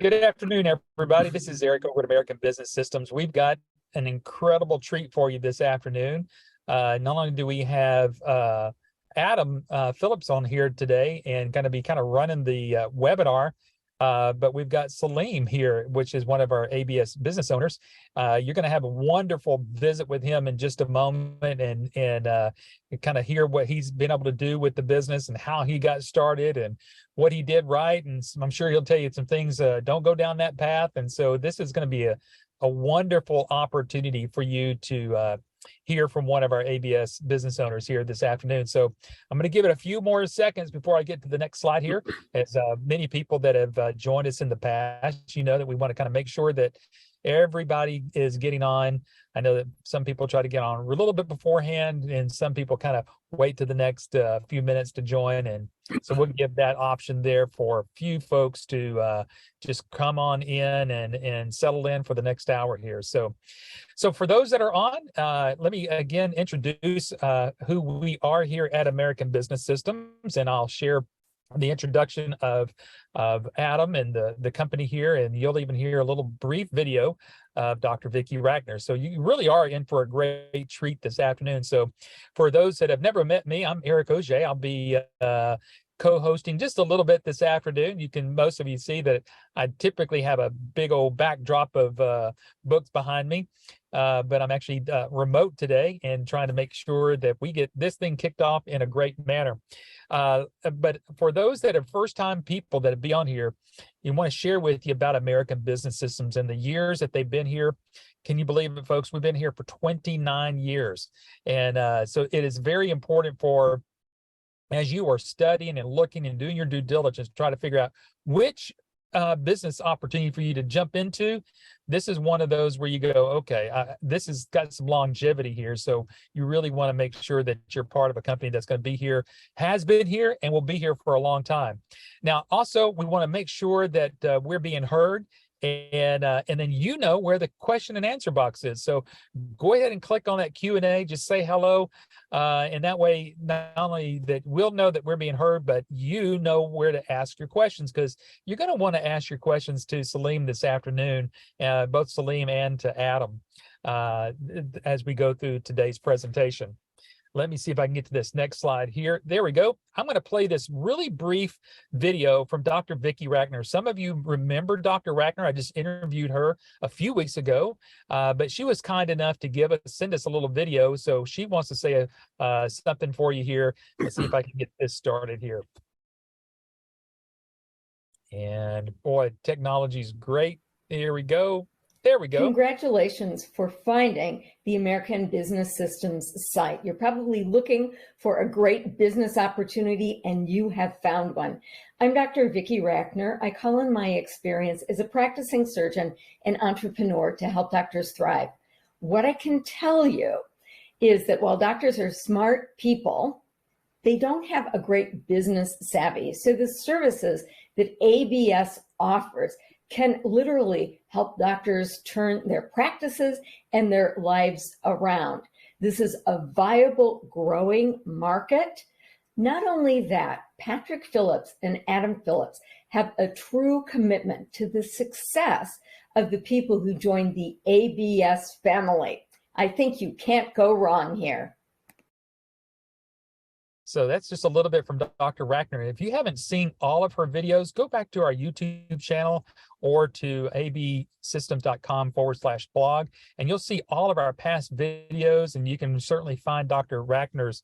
Good afternoon, everybody. This is Eric over at American Business Systems. We've got an incredible treat for you this afternoon. Not only do we have Adam Phillips on here today and going to be kind of running the webinar, but we've got Saleem here, which is one of our ABS business owners. You're going to have a wonderful visit with him in just a moment and kind of hear what he's been able to do with the business and how he got started and what he did right. And I'm sure he'll tell you some things, don't go down that path. And so this is going to be a wonderful opportunity for you to hear from one of our ABS business owners here this afternoon. So I'm going to give it a few more seconds before I get to the next slide here. As many people that have joined us in the past, you know that we want to kind of make sure that everybody is getting on. I know that some people try to get on a little bit beforehand, and some people kind of wait to the next few minutes to join. And so we'll give that option there for a few folks to just come on in and settle in for the next hour here. So for those that are on, let me again introduce who we are here at American Business Systems, and I'll share the introduction of Adam and the company here, and you'll even hear a little brief video of Dr. Vicki Rachner. So you really are in for a great treat this afternoon. So for those that have never met me, I'm Eric Auger. I'll be co-hosting just a little bit this afternoon. Most of you see that I typically have a big old backdrop of books behind me, but I'm actually remote today and trying to make sure that we get this thing kicked off in a great manner. But for those that are first-time people that have been on here, we want to share with you about American Business Systems and the years that they've been here. Can you believe it, folks? We've been here for 29 years. And so it is very important for, as you are studying and looking and doing your due diligence, try to figure out which business opportunity for you to jump into. This is one of those where you go, okay, this has got some longevity here. So you really want to make sure that you're part of a company that's going to be here, has been here, and will be here for a long time. Now, also, we want to make sure that we're being heard. And then you know where the question and answer box is. So go ahead and click on that Q&A, just say hello. And that way, not only that we'll know that we're being heard, but you know where to ask your questions, because you're going to want to ask your questions to Saleem this afternoon, both Saleem and to Adam, as we go through today's presentation. Let me see if I can get to this next slide here. There we go. I'm going to play this really brief video from Dr. Vicki Rachner. Some of you remember Dr. Rachner. I just interviewed her a few weeks ago, but she was kind enough to send us a little video. So she wants to say something for you here. Let's see if I can get this started here. And boy, technology is great. Here we go. There we go. Congratulations for finding the American Business Systems site. You're probably looking for a great business opportunity, and you have found one. I'm Dr. Vicki Rachner. I call on my experience as a practicing surgeon and entrepreneur to help doctors thrive. What I can tell you is that while doctors are smart people, they don't have a great business savvy. So the services that ABS offers can literally help doctors turn their practices and their lives around. This is a viable, growing market. Not only that, Patrick Phillips and Adam Phillips have a true commitment to the success of the people who join the ABS family. I think you can't go wrong here. So that's just a little bit from Dr. Rachner. If you haven't seen all of her videos, go back to our YouTube channel or to absystems.com/blog, and you'll see all of our past videos, and you can certainly find Dr. Rachner's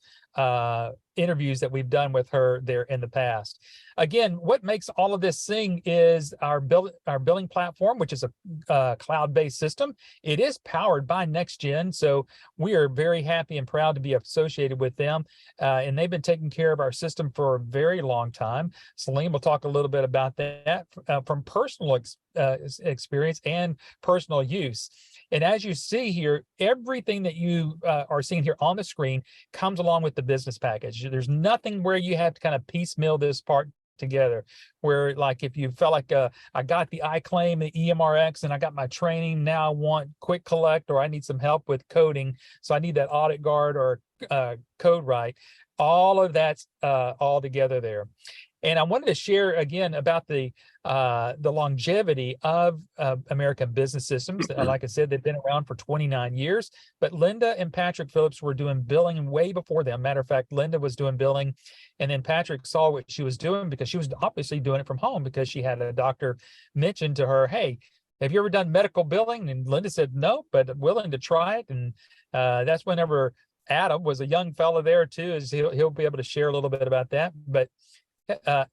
interviews that we've done with her there in the past. Again, what makes all of this sing is our billing platform, which is a cloud-based system. It is powered by NextGen, so we are very happy and proud to be associated with them, and they've been taking care of our system for a very long time. Saleem will talk a little bit about that from personal experience and personal use. And as you see here, everything that you are seeing here on the screen comes along with the business package. There's nothing where you have to kind of piecemeal this part together, where like if you felt like I got the iClaim, the EMRX, and I got my training, now I want quick collect, or I need some help with coding, so I need that audit guard or code right. All of that's all together there. And I wanted to share again about the longevity of American Business Systems. Like I said, they've been around for 29 years, but Linda and Patrick Phillips were doing billing way before them. Matter of fact, Linda was doing billing, and then Patrick saw what she was doing because she was obviously doing it from home because she had a doctor mention to her, hey, have you ever done medical billing? And Linda said, no, but willing to try it. And that's whenever Adam was a young fellow there too, is he'll be able to share a little bit about that. But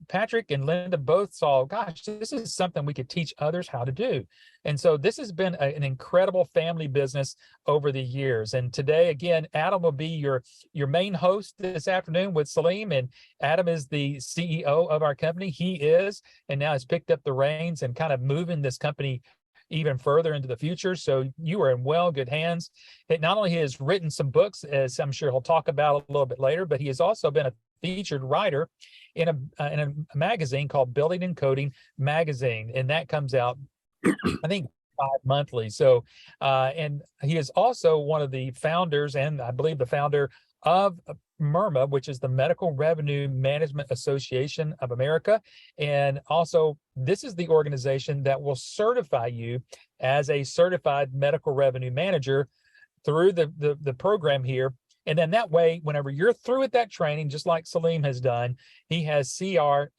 Patrick and Linda both saw, gosh, this is something we could teach others how to do. And so this has been an incredible family business over the years. And today, again, Adam will be your main host this afternoon with Saleem. And Adam is the CEO of our company. He is, and now has picked up the reins and kind of moving this company even further into the future. So you are in good hands. It not only has written some books, as I'm sure he'll talk about a little bit later, but he has also been a featured writer in a magazine called Building and Coding Magazine, and that comes out, I think, monthly. So, and he is also one of the founders, and I believe the founder of MERMA, which is the Medical Revenue Management Association of America. And also, this is the organization that will certify you as a certified medical revenue manager through the program here. And then that way, whenever you're through with that training, just like Saleem has done, he has CMRM,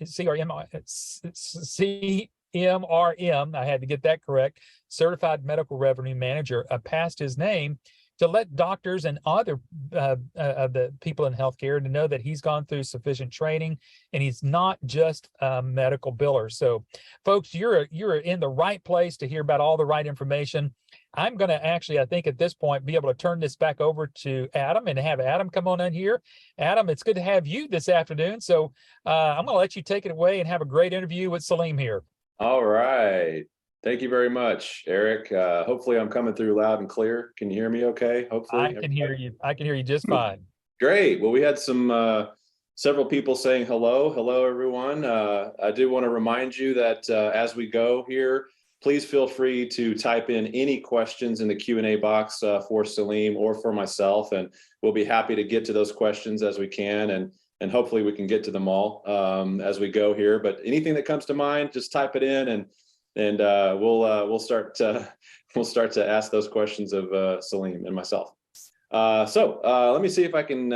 I had to get that correct, Certified Medical Revenue Manager, past his name, to let doctors and other of the people in healthcare to know that he's gone through sufficient training and he's not just a medical biller. So folks, you're in the right place to hear about all the right information. I'm going to actually, I think at this point, be able to turn this back over to Adam and have Adam come on in here. Adam, it's good to have you this afternoon. So I'm going to let you take it away and have a great interview with Saleem here. All right. Thank you very much, Eric. Hopefully I'm coming through loud and clear. Can you hear me okay? Hopefully. I can hear you. I can hear you just fine. Great. Well, we had some several people saying hello. Hello, everyone. I do want to remind you that as we go here, please feel free to type in any questions in the Q&A box for Saleem or for myself, and we'll be happy to get to those questions as we can, and hopefully we can get to them all as we go here. But anything that comes to mind, just type it in, and we'll start to ask those questions of Saleem and myself. So let me see if I can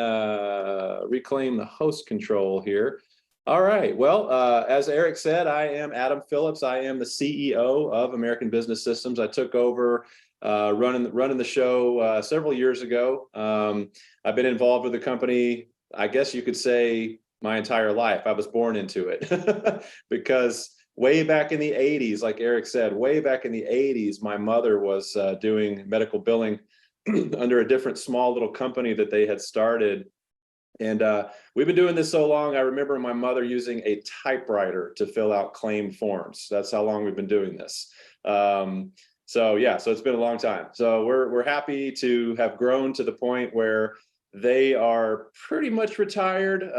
reclaim the host control here. All right. Well, as Eric said, I am Adam Phillips. I am the CEO of American Business Systems. I took over running the show several years ago. I've been involved with the company, I guess you could say, my entire life. I was born into it because way back in the 80s, like Eric said, way back in the 80s, my mother was doing medical billing under a different small little company that they had started. And we've been doing this so long, I remember my mother using a typewriter to fill out claim forms. That's how long we've been doing this. So it's been a long time. So we're happy to have grown to the point where they are pretty much retired.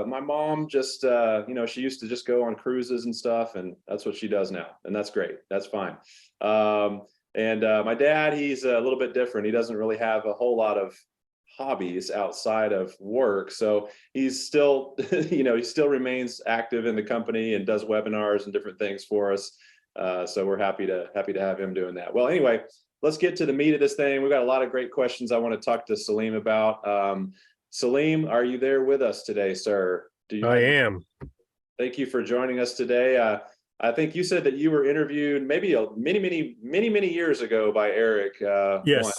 My mom just, she used to just go on cruises and stuff, and that's what she does now. And that's great. That's fine. And my dad, he's a little bit different. He doesn't really have a whole lot of hobbies outside of work. So he's still, he still remains active in the company and does webinars and different things for us. So we're happy to have him doing that. Well, anyway, let's get to the meat of this thing. We've got a lot of great questions I want to talk to Saleem about. Saleem, are you there with us today, sir? I am. Thank you for joining us today. I think you said that you were interviewed maybe many years ago by Eric. Yes.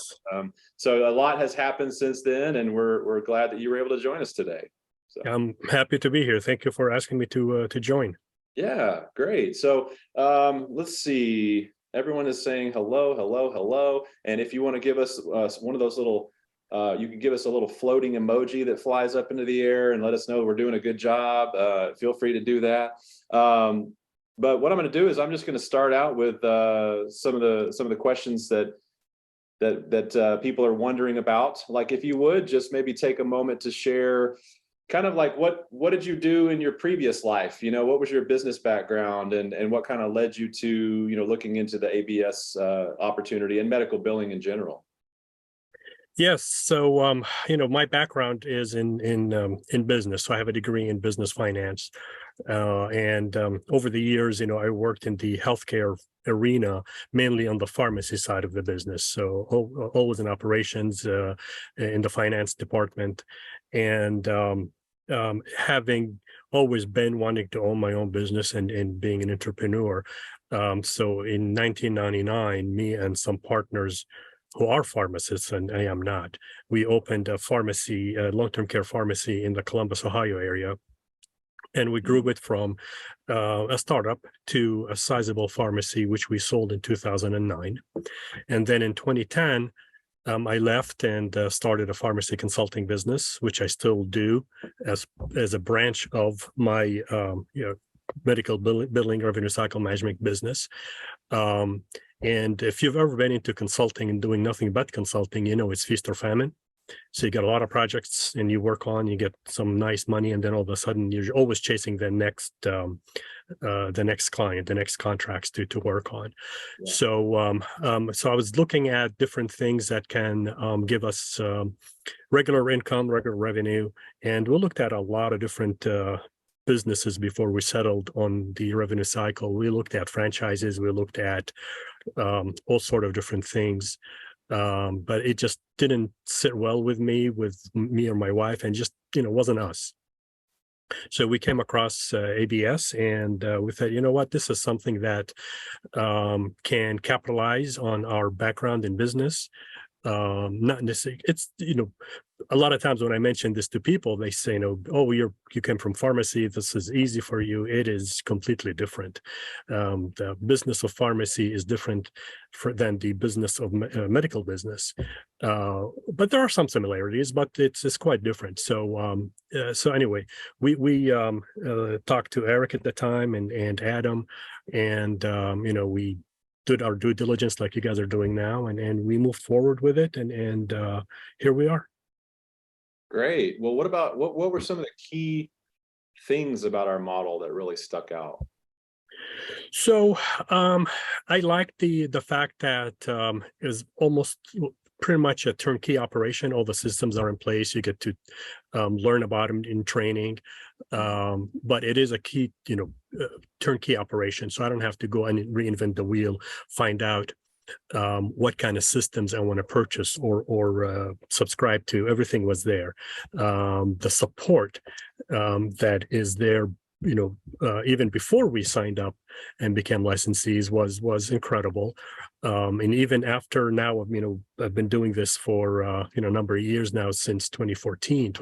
So a lot has happened since then, and we're glad that you were able to join us today. So. I'm happy to be here. Thank you for asking me to join. Yeah, great. So let's see. Everyone is saying hello, hello, hello. And if you want to give us one of those little, you can give us a little floating emoji that flies up into the air and let us know we're doing a good job. Feel free to do that. But what I'm going to do is I'm just going to start out with some of the questions that people are wondering about. Like, if you would just maybe take a moment to share kind of like what did you do in your previous life? What was your business background, and what kind of led you to looking into the ABS opportunity and medical billing in general? Yes. So, my background is in business. So I have a degree in business finance, and over the years, I worked in the healthcare arena, mainly on the pharmacy side of the business. So always in operations, in the finance department, and having always been wanting to own my own business and being an entrepreneur. So in 1999, me and some partners who are pharmacists, and I am not, we opened a pharmacy, a long-term care pharmacy in the Columbus, Ohio area. And we grew it from a startup to a sizable pharmacy, which we sold in 2009. And then in 2010, I left and started a pharmacy consulting business, which I still do as a branch of my medical billing revenue cycle management business. And if you've ever been into consulting and doing nothing but consulting, it's feast or famine. So you get a lot of projects and you work on, you get some nice money, and then all of a sudden you're always chasing the next client, the next contracts to work on. Yeah. So so I was looking at different things that can give us regular income, regular revenue, and we looked at a lot of different businesses before we settled on the revenue cycle. We looked at franchises, we looked at all sort of different things. But it just didn't sit well with me or my wife, and just, wasn't us. So we came across ABS, and we thought, you know what, this is something that can capitalize on our background in business. Not necessarily, it's, a lot of times when I mention this to people, they say, oh, you came from pharmacy, this is easy for you. It is completely different. The business of pharmacy is different than the business of medical business. But there are some similarities, but it's quite different. So so anyway, we talked to Eric at the time and Adam, and we did our due diligence like you guys are doing now, and we moved forward with it, and here we are. Great. Well, what were some of the key things about our model that really stuck out? So I like the fact that it was almost pretty much a turnkey operation. All the systems are in place. You get to learn about them in training, but it is a key, turnkey operation. So I don't have to go and reinvent the wheel, find out what kind of systems I want to purchase or subscribe to. Everything was there. The support that is there, even before we signed up and became licensees was incredible. And even after now, I've been doing this for a number of years now, since 2013.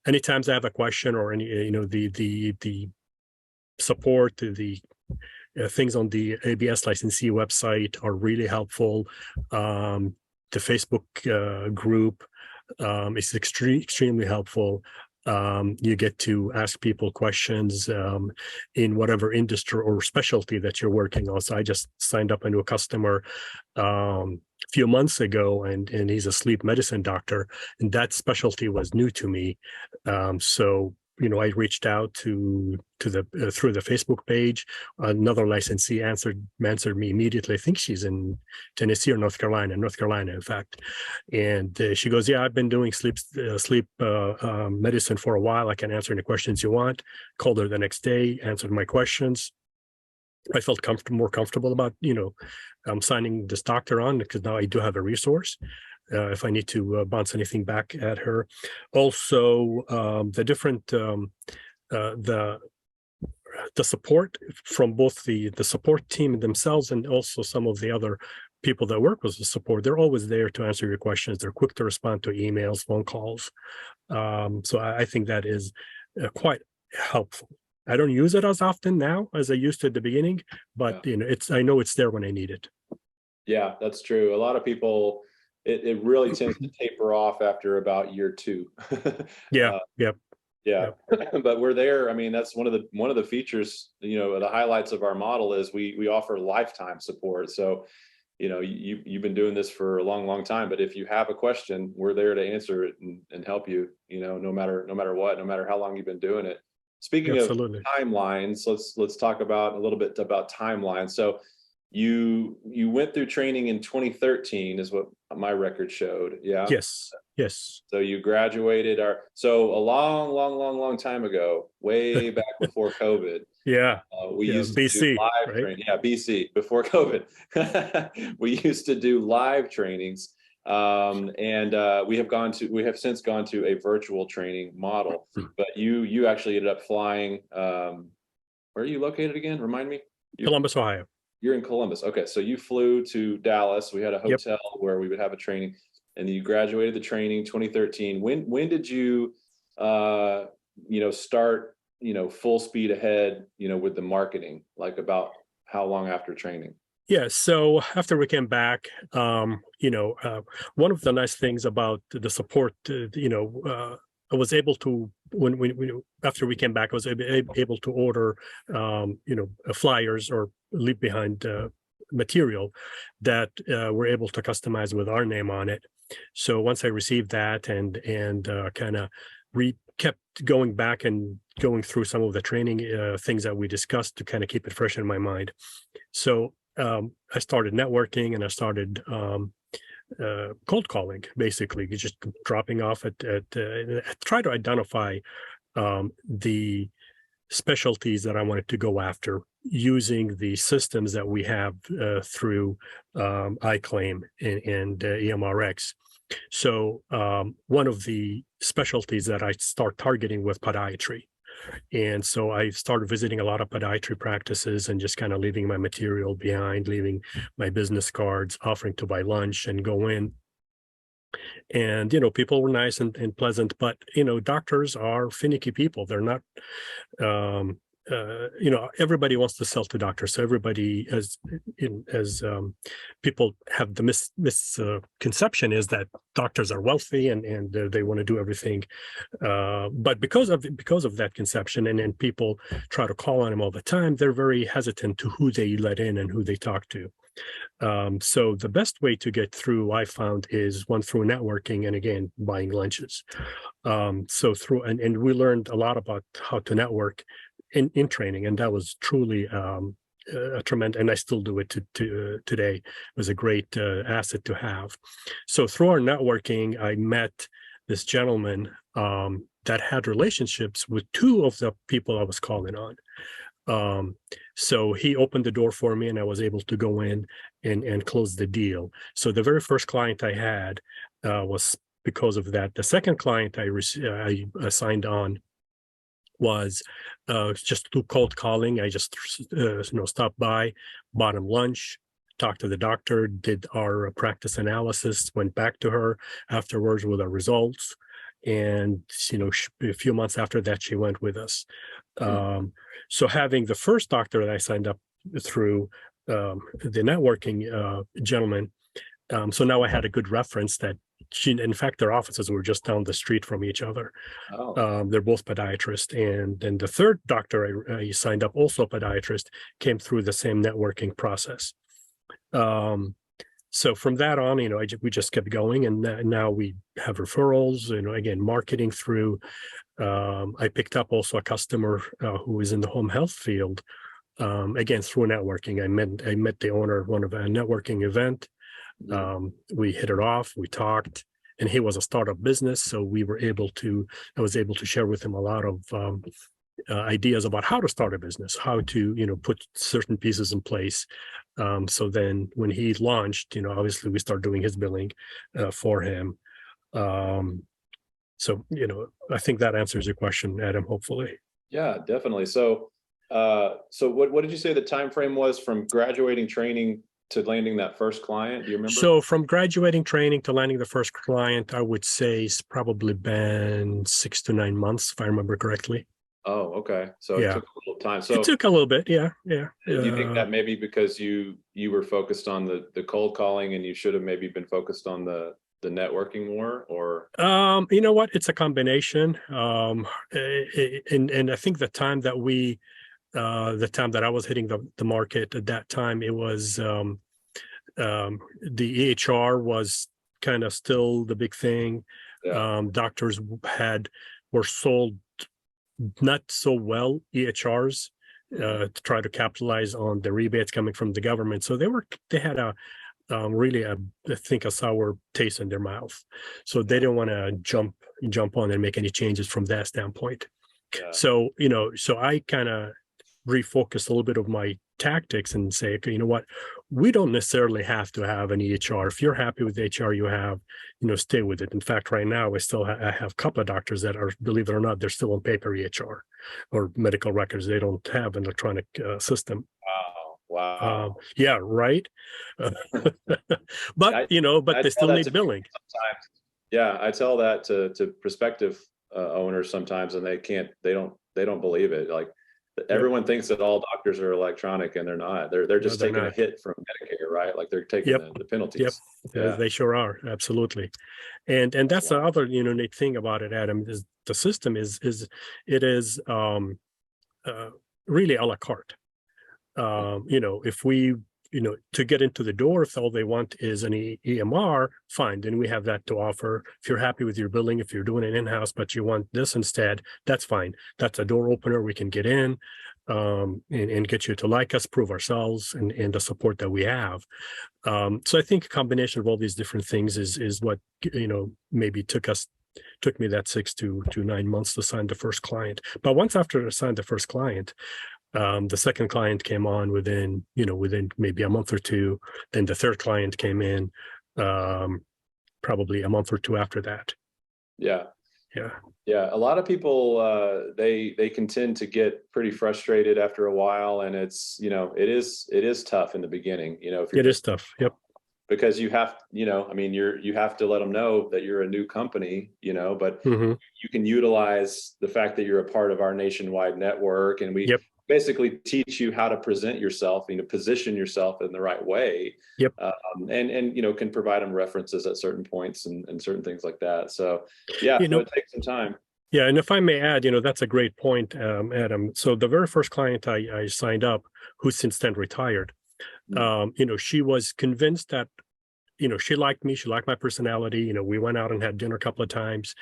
Anytime I have a question or any, the support, the things on the ABS licensee website are really helpful. The Facebook group is extremely helpful. You get to ask people questions in whatever industry or specialty that you're working on. So I just signed up a new customer a few months ago, and he's a sleep medicine doctor, and that specialty was new to me. So I reached out to the through the Facebook page. Another licensee answered me immediately. I think she's in Tennessee or North Carolina, in fact. And she goes, "Yeah, I've been doing sleep medicine for a while. I can answer any questions you want." Called her the next day, answered my questions. I felt more comfortable about signing this doctor on, because now I do have a resource. If I need to bounce anything back at her. Also, the different the support from both the support team themselves and also some of the other people that work with the support, they're always there to answer your questions. They're quick to respond to emails, phone calls. So I think that is quite helpful. I don't use it as often now as I used to at the beginning, but I know it's there when I need it. Yeah, that's true. A lot of people, it really tends to taper off after about year 2. Yeah. But we're there. I mean, that's one of the features, the highlights of our model is we offer lifetime support. So, you've been doing this for a long time, but if you have a question, we're there to answer it and help you, no matter what, no matter how long you've been doing it. Speaking Absolutely. of timelines, let's talk about a little bit about timelines. So you went through training in 2013 is what my record showed. Yeah. Yes. Yes. So you graduated so a long time ago, way back before COVID. Yeah. We Yeah. used to do BC, live right? training. Yeah, BC, before COVID. We used to do live trainings. We have since gone to a virtual training model. But you actually ended up flying. Where are you located again? Remind me. Columbus, Ohio. You're in Columbus. Okay, so you flew to Dallas. We had a Yep. hotel where we would have a training, and you graduated the training 2013. When did you start full speed ahead with the marketing? Like, about how long after training? Yeah, so after we came back, one of the nice things about the support, I was able to, when after we came back, I was able to order, flyers or leave behind material that we're able to customize with our name on it. So once I received that and kind of kept going back and going through some of the training things that we discussed to kind of keep it fresh in my mind. So I started networking, and I started cold calling, basically just dropping off at try to identify the specialties that I wanted to go after using the systems that we have through iClaim and EMRX. So one of the specialties that I start targeting was podiatry. And so I started visiting a lot of podiatry practices and just kind of leaving my material behind, leaving my business cards, offering to buy lunch and go in. And, people were nice and pleasant, but, doctors are finicky people. They're not, everybody wants to sell to doctors. So everybody, as people have the misconception is that doctors are wealthy and they want to do everything. But because of that conception, and people try to call on them all the time, they're very hesitant to who they let in and who they talk to. So the best way to get through, I found, is through networking and, again, buying lunches. So through and we learned a lot about how to network in training, and that was truly a tremendous, and I still do it today. It was a great asset to have. So through our networking, I met this gentleman that had relationships with two of the people I was calling on. So he opened the door for me, and I was able to go in and close the deal. So the very first client I had was because of that. The second client I signed on was just through cold calling. I just stopped by, bought him lunch, talked to the doctor, did our practice analysis, went back to her afterwards with our results, and a few months after that, she went with us. So having the first doctor that I signed up through the networking gentleman, so now I had a good reference that in fact, their offices were just down the street from each other. Oh. They're both podiatrists. And then the third doctor I signed up, also a podiatrist, came through the same networking process. So from that on, we just kept going, and now we have referrals, again, marketing through. I picked up also a customer who is in the home health field, again, through networking. I met the owner of one of a networking event. We hit it off, we talked, and he was a startup business. So I was able to share with him a lot of ideas about how to start a business, how to, put certain pieces in place. So then when he launched, obviously we started doing his billing for him. So, I think that answers your question, Adam, hopefully. Yeah, definitely. So what did you say the time frame was from graduating training to landing that first client? Do you remember? So from graduating training to landing the first client, I would say it's probably been 6 to 9 months, if I remember correctly. Oh, okay. So Yeah. it took a little time. So it took a little bit. Yeah. do you think that maybe because you were focused on the cold calling, and you should have maybe been focused on the networking more, or? You know what? It's a combination. And I think the time that I was hitting the market at that time, it was the EHR was kind of still the big thing. Yeah. Doctors were sold not so well EHRs, to try to capitalize on the rebates coming from the government. So they had a really I think a sour taste in their mouth. So they didn't want to jump on and make any changes from that standpoint. Yeah. So, so I kind of refocus a little bit of my tactics and say, okay, you know what, we don't necessarily have to have an EHR. If you're happy with the EHR you have, stay with it. In fact, right now, I have a couple of doctors that are, believe it or not, they're still on paper EHR or medical records. They don't have an electronic system. Wow. Yeah, right. But, but they still need billing. Sometimes. Yeah, I tell that to prospective owners sometimes, and they don't believe it. Like, everyone thinks that all doctors are electronic, and they're not. They're just taking a hit from Medicare, right? Like, they're taking the penalties. Yep, they sure are, absolutely. And that's the other neat thing about it, Adam, is the system is really a la carte. If we to get into the door, if all they want is an EMR, fine, then we have that to offer. If you're happy with your billing, if you're doing it in-house, but you want this instead, that's fine. That's a door opener. We can get in and get you to like us, prove ourselves, and the support that we have. So I think a combination of all these different things is what, maybe took me that 6 to 9 months to sign the first client. But once after I signed the first client, the second client came on within maybe a month or two. Then the third client came in probably a month or two after that. Yeah. A lot of people they can tend to get pretty frustrated after a while, and it's it is tough in the beginning. If it is tough. Yep. Because you have you have to let them know that you're a new company, but you can utilize the fact that you're a part of our nationwide network, and we basically teach you how to present yourself, position yourself in the right way. Yep. And can provide them references at certain points and certain things like that. So it takes some time. Yeah, and if I may add, that's a great point, Adam. So the very first client I signed up, who's since then retired, she was convinced that, she liked me, she liked my personality. We went out and had dinner a couple of times,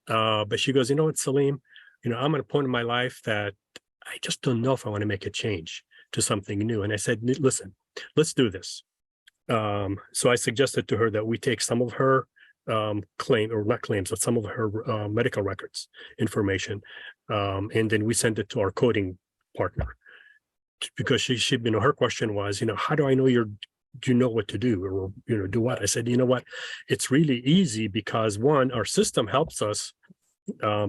but she goes, you know what, Saleem, I'm at a point in my life that I just don't know if I want to make a change to something new. And I said, listen, let's do this. So I suggested to her that we take some of her some of her medical records information, and then we send it to our coding partner, because she her question was, how do I know do you know what to do, or do what? I said, you know what, it's really easy, because one, our system helps us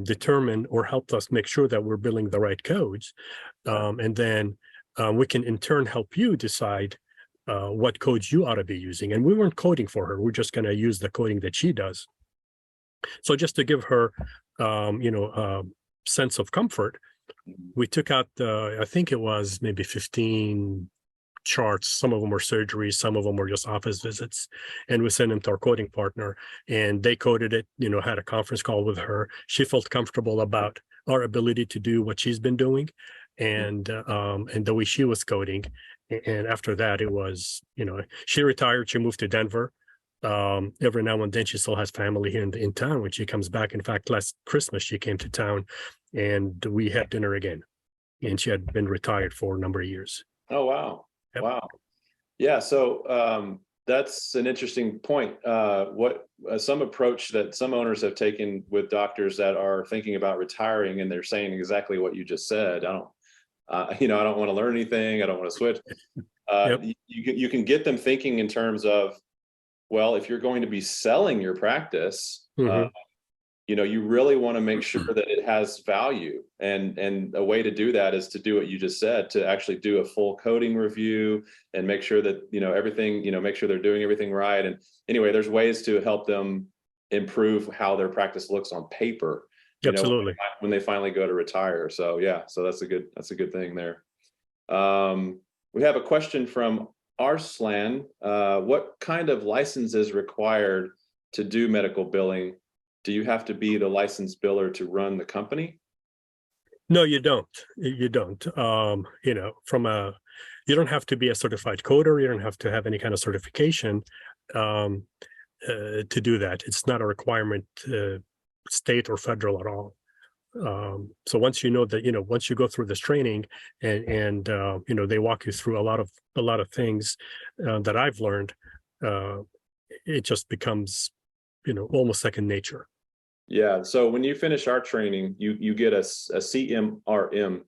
determine or help us make sure that we're billing the right codes, and then we can in turn help you decide what codes you ought to be using. And we weren't coding for her, we're just going to use the coding that she does. So just to give her sense of comfort, we took out I think it was maybe 15 charts. Some of them were surgeries, some of them were just office visits, and we sent them to our coding partner, and they coded it, had a conference call with her. She felt comfortable about our ability to do what she's been doing, and the way she was coding. And after that, it was, she retired, she moved to Denver. Every now and then she still has family here in town when she comes back. In fact, last Christmas she came to town and we had dinner again, and she had been retired for a number of years. Oh, wow. Yep. Wow. Yeah. So that's an interesting point. What some approach that some owners have taken with doctors that are thinking about retiring, and they're saying exactly what you just said. I don't want to learn anything. I don't want to switch. You can get them thinking in terms of, well, if you're going to be selling your practice, you really want to make sure that it has value. And a way to do that is to do what you just said, to actually do a full coding review and make sure that, everything, make sure they're doing everything right. And anyway, there's ways to help them improve how their practice looks on paper. Absolutely. When they finally go to retire. So so that's a good thing there. We have a question from Arslan. What kind of license is required to do medical billing? Do you have to be the licensed biller to run the company? No, you don't. You don't. You don't have to be a certified coder. You don't have to have any kind of certification to do that. It's not a requirement, state or federal at all. So once you know that, once you go through this training and they walk you through a lot of things that I've learned, it just becomes, almost second nature. Yeah. So when you finish our training, you get a CMRM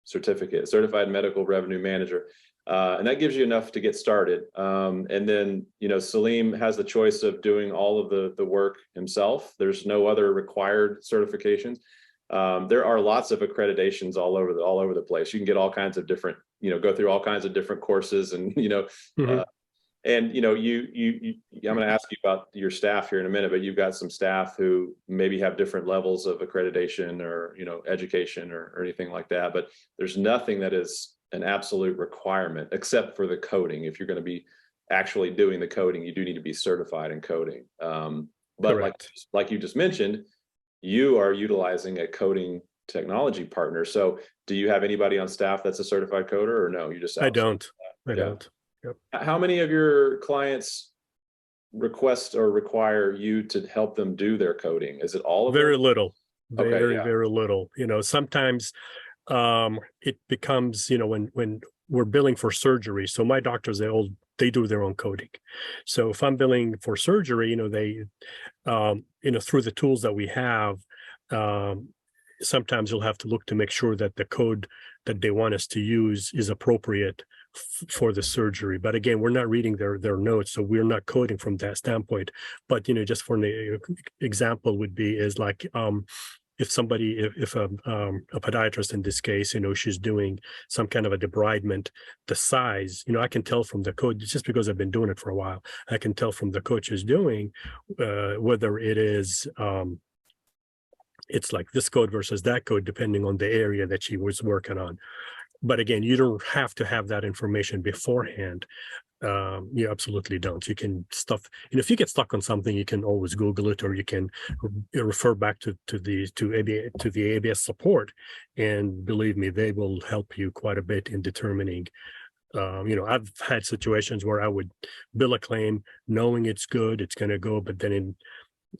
certificate, Certified Medical Revenue Manager. And that gives you enough to get started. And then, Saleem has the choice of doing all of the work himself. There's no other required certifications. There are lots of accreditations all over the place. You can get all kinds of different, go through all kinds of different courses and, and I'm going to ask you about your staff here in a minute, but you've got some staff who maybe have different levels of accreditation or, education or anything like that. But there's nothing that is an absolute requirement except for the coding. If you're going to be actually doing the coding, you do need to be certified in coding. But like you just mentioned, you are utilizing a coding technology partner. So do you have anybody on staff that's a certified coder or no? You just I don't. I don't. Yep. How many of your clients request or require you to help them do their coding? Is it all of Very them? little. Very little. Sometimes it becomes, when we're billing for surgery. So my doctors, they do their own coding. So if I'm billing for surgery, they, through the tools that we have, sometimes you'll have to look to make sure that the code that they want us to use is appropriate for the surgery. But again, we're not reading their notes, so we're not coding from that standpoint. But just for an example would be is like if a podiatrist in this case, she's doing some kind of a debridement, the size, I can tell from the code, just because I've been doing it for a while, I can tell from the code she's doing whether it is it's like this code versus that code, depending on the area that she was working on. But again, you don't have to have that information beforehand. You absolutely don't. You can if you get stuck on something, you can always Google it, or you can refer back to the ABS support, and believe me, they will help you quite a bit in determining. I've had situations where I would bill a claim knowing it's good, it's going to go, but then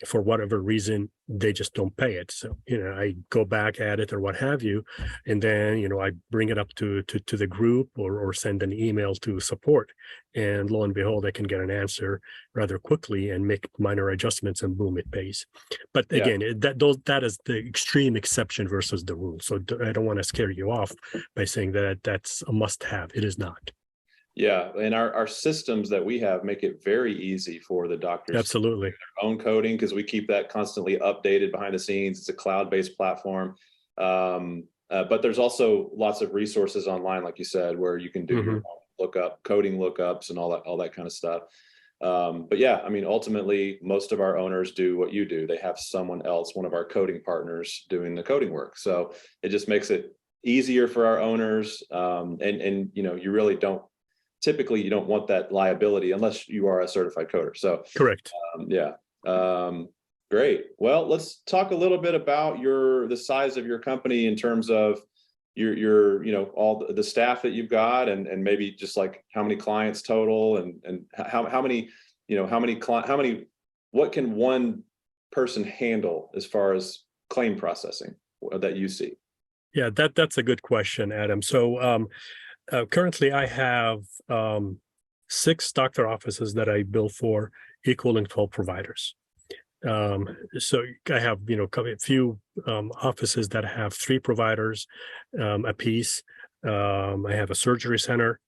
for whatever reason, they just don't pay it. So, I go back at it or what have you, and then, I bring it up to the group or send an email to support, and lo and behold, I can get an answer rather quickly and make minor adjustments, and boom, it pays. But again, that is the extreme exception versus the rule. So I don't want to scare you off by saying that that's a must-have. It is not. Yeah, and our systems that we have make it very easy for the doctors Absolutely. to do their own coding, because we keep that constantly updated behind the scenes. It's a cloud-based platform. But there's also lots of resources online, like you said, where you can do your own coding lookups and all that kind of stuff. But yeah, ultimately, most of our owners do what you do. They have someone else, one of our coding partners, doing the coding work. So it just makes it easier for our owners. And you really don't. Typically, you don't want that liability unless you are a certified coder. So correct. Great. Well, let's talk a little bit about the size of your company in terms of your all the staff that you've got, and maybe just like how many clients total, and how many what can one person handle as far as claim processing that you see? Yeah, that's a good question, Adam. So currently, I have 6 doctor offices that I bill for, equaling 12 providers. So I have, a few offices that have 3 providers a piece. I have a surgery center,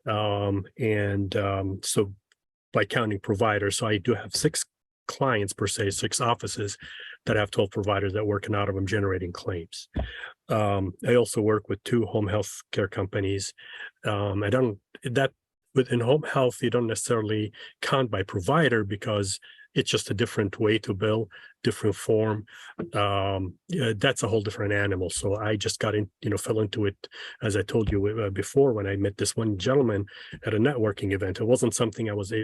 and so by counting providers, so I do have 6 clients per se, 6 offices that have 12 providers that working out of them generating claims. I also work with 2 home health care companies. Within home health, you don't necessarily count by provider because it's just a different way to bill, different form. That's a whole different animal. So I just fell into it, as I told you before, when I met this one gentleman at a networking event. It wasn't something I was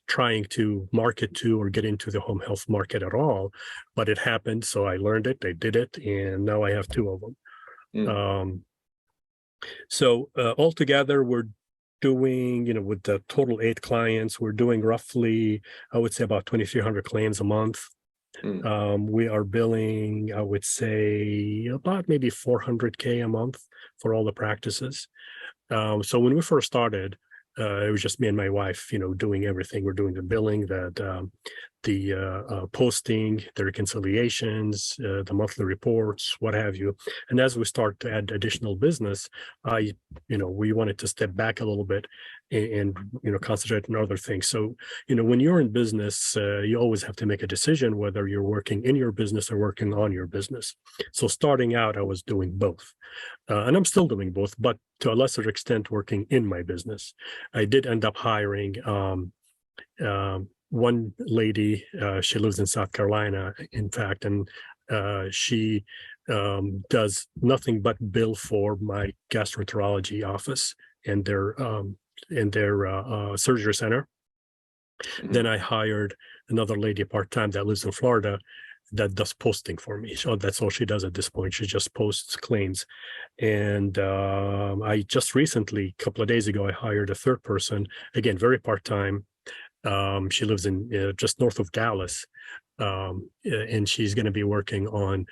trying to market to or get into the home health market at all, but it happened. So I learned it, I did it, and now I have 2 of them. So altogether, we're doing, with the total 8 clients, we're doing roughly, I would say, about 2,300 claims a month. We are billing, I would say, about maybe 400K a month for all the practices. So when we first started, it was just me and my wife, doing everything. We're doing the billing, the posting, the reconciliations, the monthly reports, what have you. And as we start to add additional business, we wanted to step back a little bit and concentrate on other things. So, when you're in business, you always have to make a decision whether you're working in your business or working on your business. So starting out, I was doing both. And I'm still doing both, but to a lesser extent working in my business. I did end up hiring one lady. She lives in South Carolina, in fact, and she does nothing but bill for my gastroenterology office and their surgery center. Then I hired another lady part-time that lives in Florida that does posting for me. So that's all she does at this point. She just posts claims. And I just recently, a couple of days ago, I hired a third person, again, very part-time. She lives in just north of Dallas. And she's going to be working on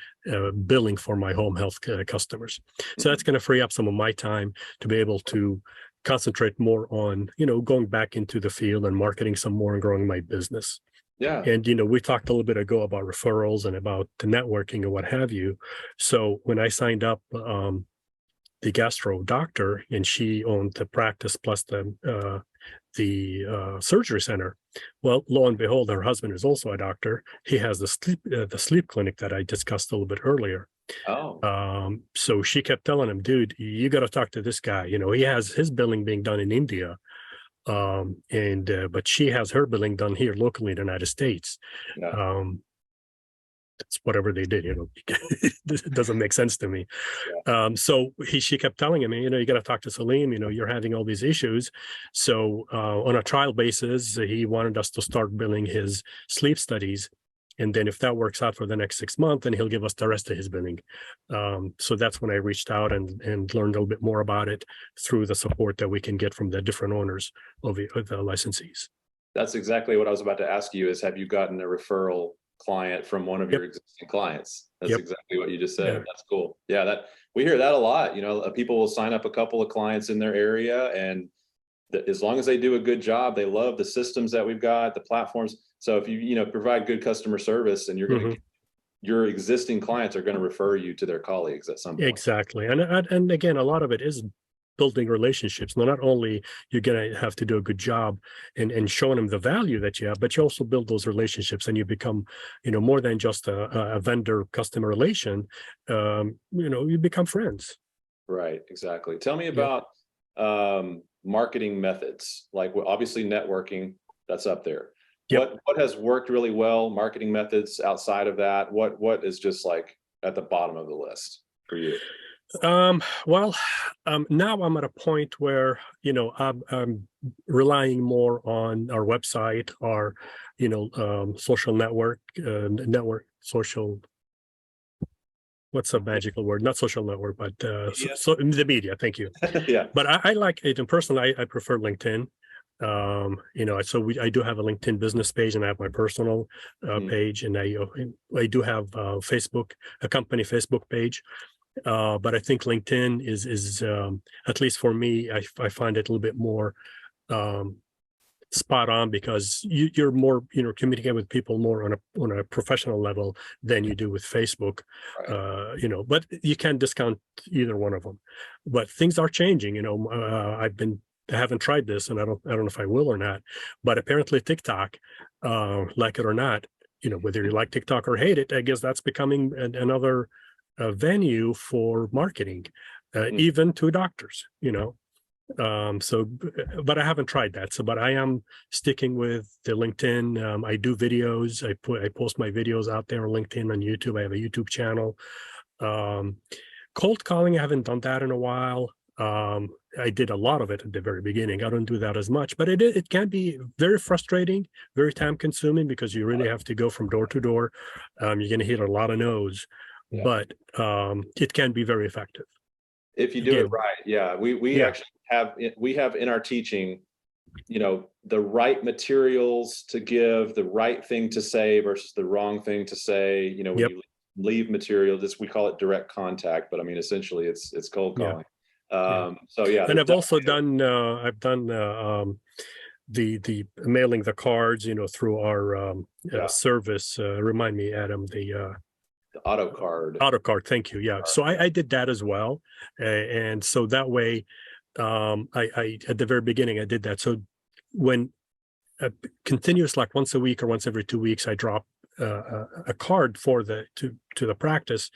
billing for my home health customers. So that's going to free up some of my time to be able to concentrate more on, going back into the field and marketing some more and growing my business. Yeah. And, we talked a little bit ago about referrals and about the networking and what have you. So when I signed up the gastro doctor, and she owned the practice plus the surgery center, well, lo and behold, her husband is also a doctor. He has the sleep clinic that I discussed a little bit earlier. Oh. So she kept telling him, dude, you got to talk to this guy. He has his billing being done in India. But she has her billing done here locally in the United States. Yeah. It's whatever they did, it doesn't make sense to me. Yeah. So she kept telling him, you got to talk to Saleem, you're having all these issues. So on a trial basis, he wanted us to start billing his sleep studies. And then if that works out for the next 6 months, then he'll give us the rest of his billing. So that's when I reached out and learned a little bit more about it through the support that we can get from the different owners of the licensees. That's exactly what I was about to ask you, is have you gotten a referral client from one of your existing clients? That's exactly what you just said. That's cool. Yeah, we hear that a lot. People will sign up a couple of clients in their area, and as long as they do a good job, they love the systems that we've got, the platforms. So if you provide good customer service, and you're going to your existing clients are going to refer you to their colleagues at some point. Exactly. And again, a lot of it is building relationships. Now, not only you're going to have to do a good job and showing them the value that you have, but you also build those relationships, and you become, more than just a vendor customer relation. You become friends. Right. Exactly. Tell me about marketing methods. Like, obviously networking, that's up there. What has worked really well, marketing methods outside of that? What is just like at the bottom of the list for you? Well, now I'm at a point where, I'm relying more on our website, our, social social, what's a magical word? Not social network, but so the media. Thank you. Yeah. But I like it. And personally, I prefer LinkedIn. So I do have a LinkedIn business page, and I have my personal page, and I do have Facebook, a company Facebook page. But I think LinkedIn is at least for me, I find it a little bit more spot on, because you're more, communicating with people more on a professional level than you do with Facebook. Right. But you can't discount either one of them. But things are changing. I haven't tried this, and I don't know if I will or not, but apparently TikTok, like it or not, whether you like TikTok or hate it, I guess that's becoming another venue for marketing, even to doctors, but I haven't tried that. But I am sticking with the LinkedIn. I do videos. I post my videos out there on LinkedIn, on YouTube. I have a YouTube channel. Cold calling, I haven't done that in a while. I did a lot of it at the very beginning. I don't do that as much, but it can be very frustrating, very time consuming, because you really have to go from door to door. You're going to hit a lot of no's, but it can be very effective if you do it right. Yeah, we actually have in our teaching, the right materials to give, the right thing to say versus the wrong thing to say. When Yep. you leave material, we call it direct contact, but I mean, essentially it's cold Yeah. calling. Yeah. So yeah, And I've also done the mailing the cards, through our service. Remind me, Adam, the auto card. Auto card. Thank you. Yeah. So I did that as well. And so that way, I at the very beginning, I did that. So when continuous, like once a week or once every 2 weeks, I drop a card for to the practice,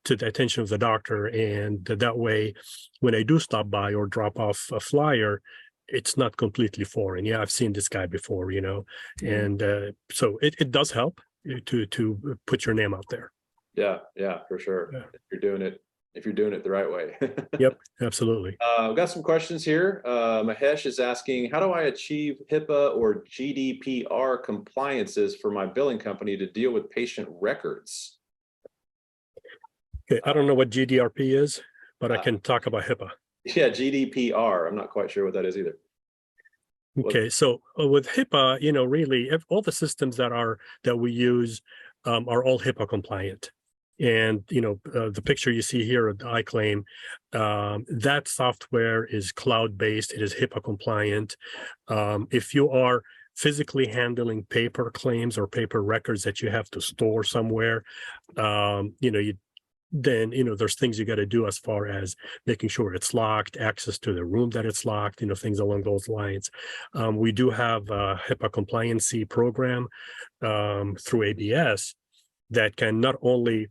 to the attention of the doctor. And that way, when I do stop by or drop off a flyer, it's not completely foreign. Yeah, I've seen this guy before, and so it does help to put your name out there. Yeah, for sure. Yeah. If you're doing it the right way. Yep, absolutely. We've got some questions here. Mahesh is asking, how do I achieve HIPAA or GDPR compliances for my billing company to deal with patient records? Okay, I don't know what GDRP is, but I can talk about HIPAA. Yeah, GDPR. I'm not quite sure what that is either. Okay, so with HIPAA, really, all the systems that we use are all HIPAA compliant. And the picture you see here of the iClaim, that software is cloud-based. It is HIPAA compliant. If you are physically handling paper claims or paper records that you have to store somewhere, then there's things you got to do as far as making sure it's locked, access to the room that it's locked, things along those lines. We do have a HIPAA compliancy program through ABS that can not only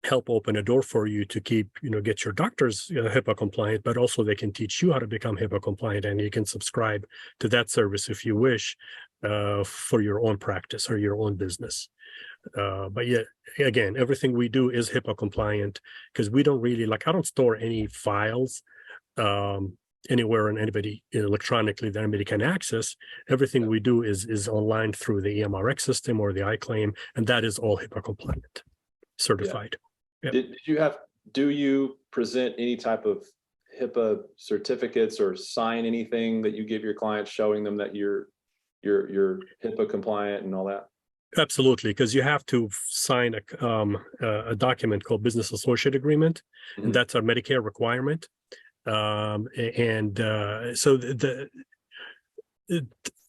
help open a door for you to keep, get your doctors HIPAA compliant, but also they can teach you how to become HIPAA compliant, and you can subscribe to that service if you wish for your own practice or your own business. But yeah, again, everything we do is HIPAA compliant because we don't really I don't store any files anywhere and anybody electronically that anybody can access. Everything we do is online through the EMRX system or the iClaim, and that is all HIPAA compliant, certified. Yeah. Yep. Do you present any type of HIPAA certificates or sign anything that you give your clients showing them that you're HIPAA compliant and all that? Absolutely, because you have to sign a document called Business Associate Agreement, and that's a Medicare requirement. So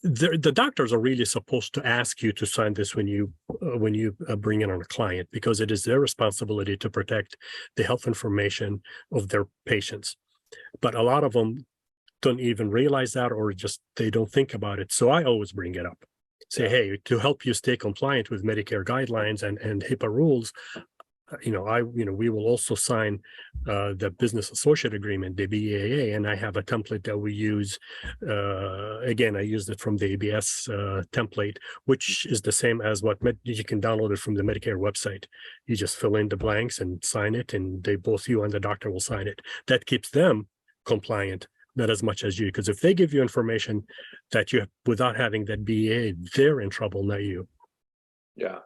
the doctors are really supposed to ask you to sign this when you bring in on a client, because it is their responsibility to protect the health information of their patients. But a lot of them don't even realize that, or just they don't think about it. So I always bring it up. Say, hey, to help you stay compliant with Medicare guidelines and HIPAA rules, we will also sign the Business Associate Agreement, the BAA, and I have a template that we use. Again, I used it from the ABS template, which is the same as what you can download it from the Medicare website. You just fill in the blanks and sign it, and both you and the doctor will sign it. That keeps them compliant, not as much as you, because if they give you information that you have without having that BA, they're in trouble, not you. Yeah.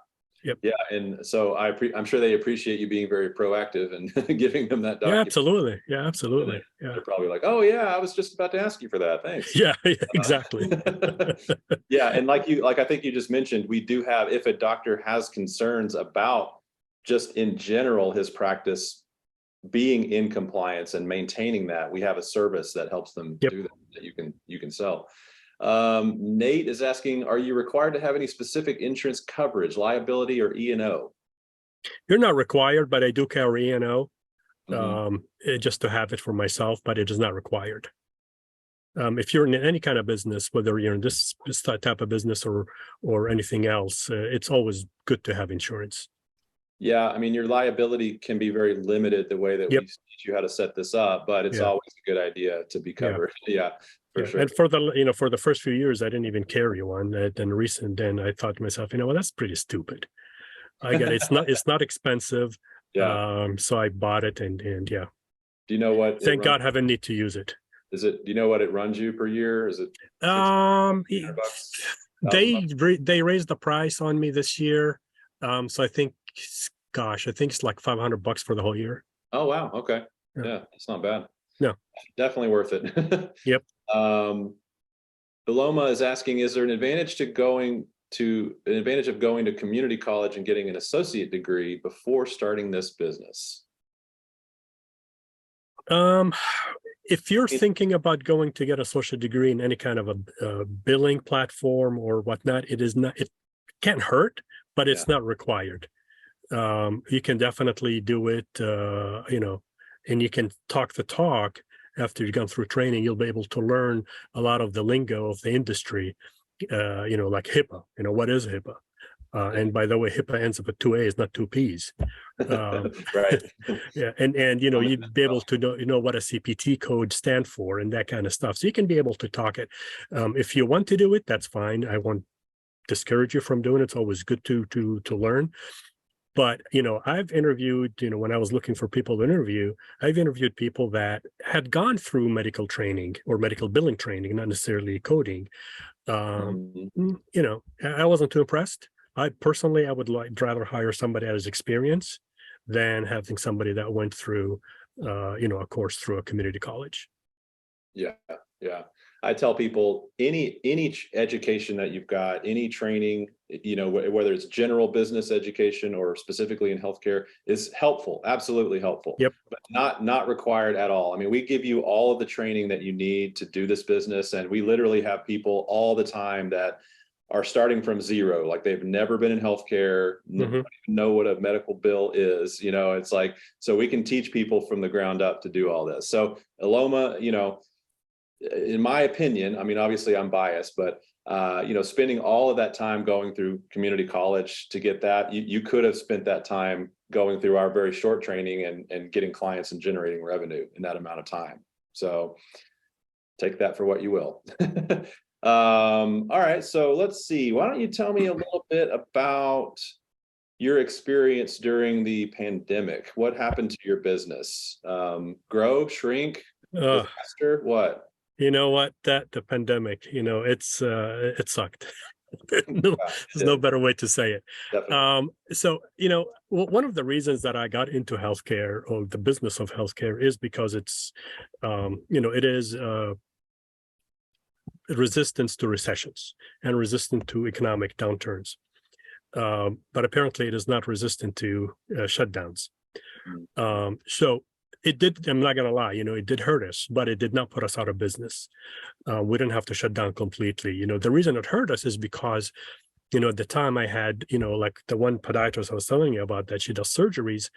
Yep. Yeah, and so I'm sure they appreciate you being very proactive and giving them that document. Yeah, absolutely. Yeah, absolutely. Yeah. They're probably like, oh yeah, I was just about to ask you for that. Thanks. Yeah, exactly. Yeah, and like I think you just mentioned, we do have, if a doctor has concerns about just in general his practice being in compliance and maintaining that, we have a service that helps them do that you can sell. Nate is asking, are you required to have any specific insurance coverage, liability, or E&O? You're not required, but I do carry E&O just to have it for myself, but it is not required. If you're in any kind of business, whether you're in this type of business or anything else, it's always good to have insurance. Yeah, I mean, your liability can be very limited the way that we teach you how to set this up, but it's always a good idea to be covered. Yeah, for sure. And for the first few years, I didn't even carry one. Then I thought to myself, well, that's pretty stupid. It's not expensive. Yeah. So I bought it, and yeah. Do you know what? Thank God, haven't need to use it. Do you know what it runs you per year? Is it? They raised the price on me this year. So I think, gosh, it's like $500 for the whole year. Oh, wow. Okay. Yeah, it's not bad. No, definitely worth it. Yep. Paloma is asking, is there an advantage of going to community college and getting an associate degree before starting this business? If you're thinking about going to get an associate degree in any kind of a billing platform or whatnot, it can't hurt, but it's not required. You can definitely do it, and you can talk the talk. After you've gone through training, you'll be able to learn a lot of the lingo of the industry, like HIPAA. What is HIPAA? And by the way, HIPAA ends up with 2 A's, not 2 P's. Right. Yeah, and you'd be able to know what a CPT code stand for and that kind of stuff. So you can be able to talk it. If you want to do it, that's fine. I won't discourage you from doing it. It's always good to learn. But, I've interviewed, when I was looking for people to interview, I've interviewed people that had gone through medical training or medical billing training, not necessarily coding. I wasn't too impressed. I would rather hire somebody that has experience than having somebody that went through, a course through a community college. Yeah. I tell people any education that you've got, any training, whether it's general business education or specifically in healthcare, is helpful, absolutely helpful. Yep. But not required at all. I mean, we give you all of the training that you need to do this business, and we literally have people all the time that are starting from zero, like they've never been in healthcare, don't even know what a medical bill is. It's like, so we can teach people from the ground up to do all this. So Aloma, in my opinion, I mean, obviously I'm biased, but spending all of that time going through community college to get that, you could have spent that time going through our very short training and getting clients and generating revenue in that amount of time. So take that for what you will. All right, so let's see. Why don't you tell me a little bit about your experience during the pandemic? What happened to your business? Grow, shrink, disaster, what? You know what? The pandemic, it sucked. There's no better way to say it. Definitely. So, one of the reasons that I got into healthcare or the business of healthcare is because it's, it is resistance to recessions and resistant to economic downturns. But apparently it is not resistant to shutdowns. So it did, I'm not going to lie, it did hurt us, but it did not put us out of business. We didn't have to shut down completely. The reason it hurt us is because, at the time I had, like the one podiatrist I was telling you about that she does surgeries.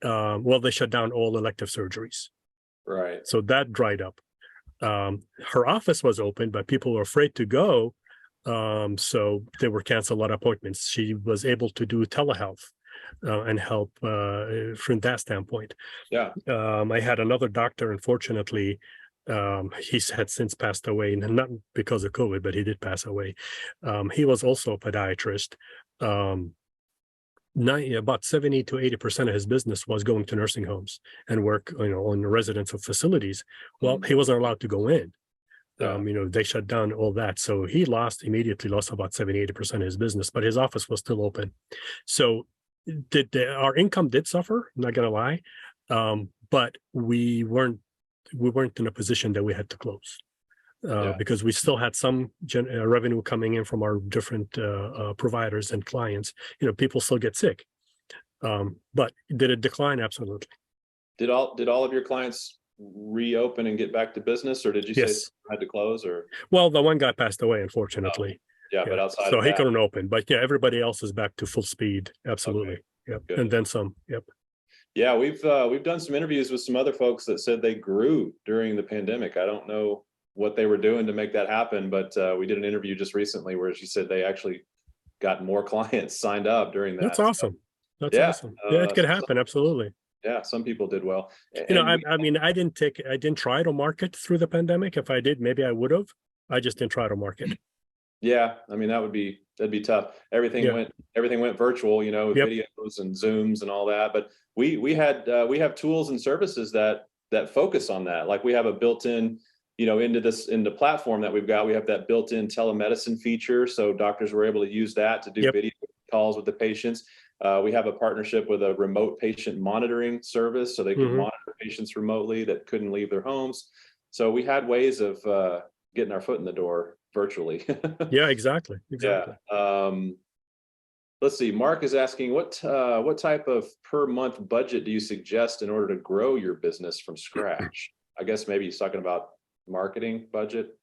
They shut down all elective surgeries. Right. So that dried up. Her office was open, but people were afraid to go. So they were canceled a lot of appointments. She was able to do telehealth and help from that standpoint. Yeah. I had another doctor, unfortunately, he's had since passed away, and not because of COVID, but he did pass away. He was also a podiatrist. About 70 to 80% of his business was going to nursing homes and work, on residential facilities. Well, he wasn't allowed to go in. They shut down all that. So he immediately lost about 70, 80% of his business, but his office was still open. So our income did suffer, I'm not going to lie. But we weren't in a position that we had to close. Because we still had some revenue coming in from our different providers and clients. People still get sick, but did it decline? Absolutely. Did all of your clients reopen and get back to business, or did you say had to close? Or well, the one guy passed away, unfortunately. But outside, so he couldn't open. But everybody else is back to full speed. Absolutely. Okay. Yep. Good. And then some. Yep. Yeah, we've done some interviews with some other folks that said they grew during the pandemic. I don't know what they were doing to make that happen, but we did an interview just recently where she said they actually got more clients signed up during that. That's awesome. That's awesome. Yeah, it could happen. Absolutely. Yeah, some people did well. I didn't try to market through the pandemic. If I did, maybe I would have. I just didn't try to market. Yeah, I mean that'd be tough. Everything went virtual, with videos and Zooms and all that. But we have tools and services that focus on that. Like we have a built-in, into the platform that we've got, we have that built-in telemedicine feature. So doctors were able to use that to do video calls with the patients. We have a partnership with a remote patient monitoring service, so they can monitor patients remotely that couldn't leave their homes. So we had ways of getting our foot in the door virtually. Yeah, exactly. Yeah. Let's see. Mark is asking what type of per month budget do you suggest in order to grow your business from scratch? I guess maybe he's talking about marketing budget.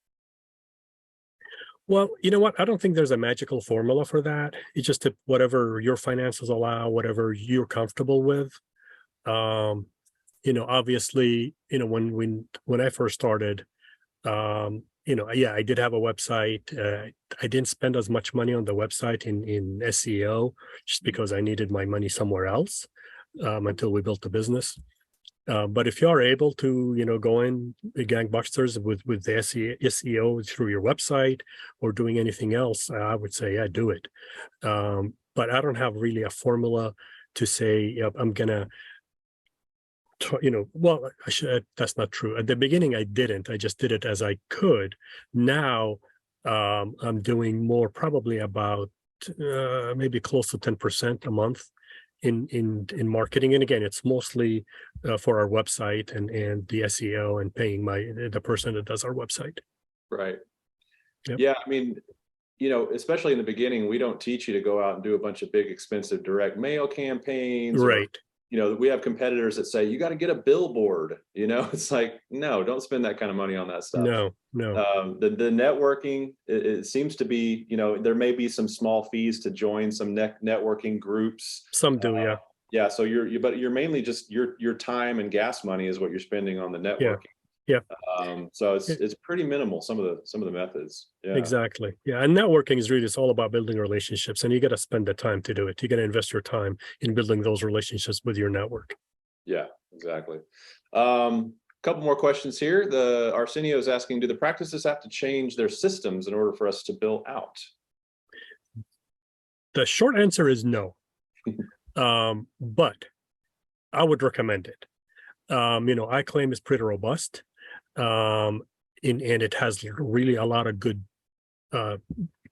Well, you know what? I don't think there's a magical formula for that. It's just that whatever your finances allow, whatever you're comfortable with. Obviously, when I first started, yeah, I did have a website. I didn't spend as much money on the website in SEO just because I needed my money somewhere else until we built the business. But if you are able to, go in gangbusters with the SEO through your website or doing anything else, I would say, yeah, do it. But I don't have really a formula to say, yep, I'm gonna, well, that's not true. At the beginning, I didn't. I just did it as I could. Now, I'm doing more, probably about maybe close to 10% a month in marketing. And again, it's mostly for our website and the SEO and paying the person that does our website. Right. Yep. Yeah. I mean, especially in the beginning, we don't teach you to go out and do a bunch of big, expensive direct mail campaigns. Right. We have competitors that say, you got to get a billboard, it's like, no, don't spend that kind of money on that stuff. No. The networking, it seems to be, there may be some small fees to join some networking groups. Some do, yeah. Yeah. So but you're mainly just your time and gas money is what you're spending on the networking. Yeah. So it's pretty minimal, some of the methods. Yeah. Exactly. Yeah. And networking is really, it's all about building relationships, and you got to spend the time to do it. You got to invest your time in building those relationships with your network. Yeah, exactly. Couple more questions here. The Arsenio is asking, do the practices have to change their systems in order for us to bill out? The short answer is no. But I would recommend it. iClaim is pretty robust. And it has really a lot of good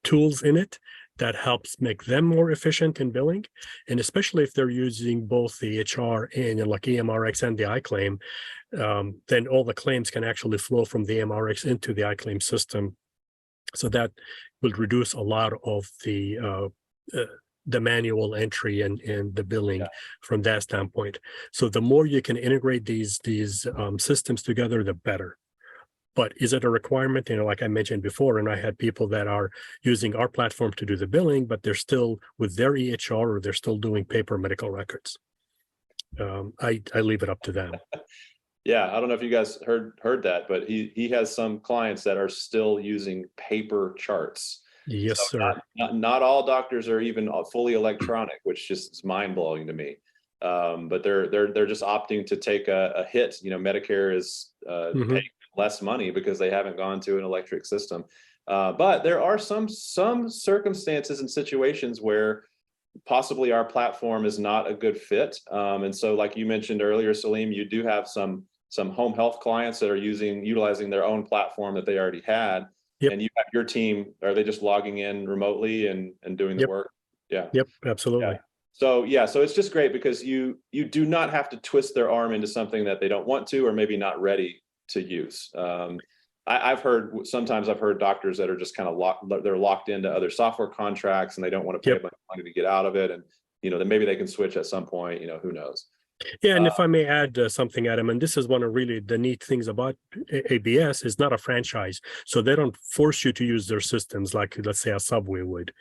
tools in it that helps make them more efficient in billing. And especially if they're using both the HR and like EMRX and the iClaim, then all the claims can actually flow from the EMRX into the iClaim system. So that will reduce a lot of the manual entry and the billing from that standpoint. So the more you can integrate these systems together, the better. But is it a requirement? Like I mentioned before, and I had people that are using our platform to do the billing, but they're still with their EHR or they're still doing paper medical records. I leave it up to them. Yeah, I don't know if you guys heard that, but he has some clients that are still using paper charts. Yes, so sir. Not all doctors are even fully electronic, which just is mind blowing to me. But they're just opting to take a hit. Medicare is paying less money because they haven't gone to an electric system. But there are some circumstances and situations where possibly our platform is not a good fit. And so, like you mentioned earlier, Saleem, you do have some home health clients that are utilizing their own platform that they already had. Yep. And you have your team, are they just logging in remotely and doing the work? Yeah. Yep, absolutely. Yeah. So it's just great because you do not have to twist their arm into something that they don't want to or maybe not ready to use. I've heard doctors that are just kind of locked into other software contracts and they don't want to pay a bunch of money to get out of it. And, then maybe they can switch at some point, who knows? Yeah, and if I may add something, Adam, and this is one of really the neat things about ABS is not a franchise. So they don't force you to use their systems like, let's say, a Subway would.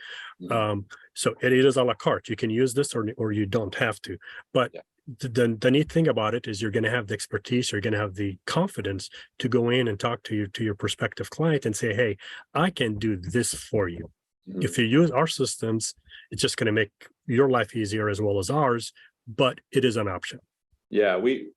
So it is a la carte. You can use this or you don't have to. But the neat thing about it is you're going to have the expertise, you're going to have the confidence to go in and talk to your prospective client and say, hey, I can do this for you. If you use our systems, it's just going to make your life easier as well as ours, but it is an option. Yeah, we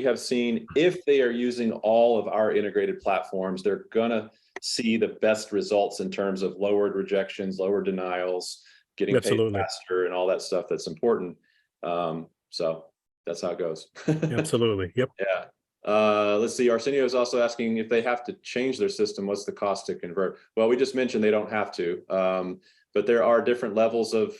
have seen if they are using all of our integrated platforms, they're going to see the best results in terms of lowered rejections, lower denials, getting paid faster and all that stuff that's important. So that's how it goes. Absolutely. Yep. Yeah. Let's see. Arsenio is also asking if they have to change their system, what's the cost to convert? Well, we just mentioned they don't have to, but there are different levels of,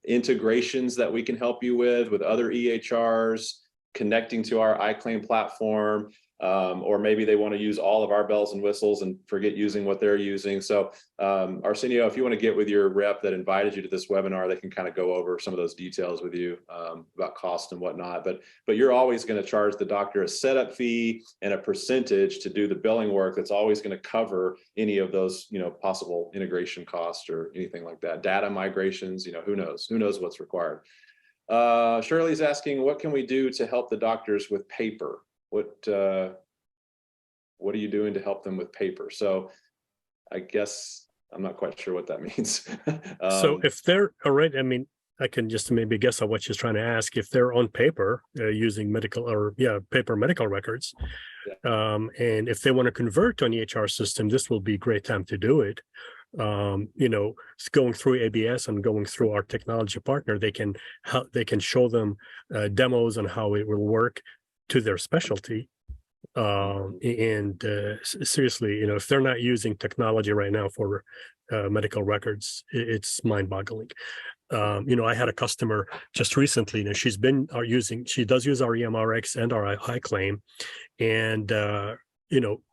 integrations that we can help you with other EHRs, connecting to our iClaim platform, or maybe they want to use all of our bells and whistles and forget using what they're using. So Arsenio, if you want to get with your rep that invited you to this webinar, they can kind of go over some of those details with you about cost and whatnot. But you're always going to charge the doctor a setup fee and a percentage to do the billing work that's always going to cover any of those, possible integration costs or anything like that. Data migrations, who knows what's required. Shirley's asking, what can we do to help the doctors with paper? What are you doing to help them with paper? So I guess I'm not quite sure what that means. So if they're all right, I mean, I can just maybe guess on what she's trying to ask. If they're on paper using paper medical records, and if they want to convert to an EHR system, this will be a great time to do it. Going through ABS and going through our technology partner, they can show them demos on how it will work to their specialty. Seriously, if they're not using technology right now for medical records, it's mind-boggling. I had a customer just recently, she does use our EMRX and our iClaim, and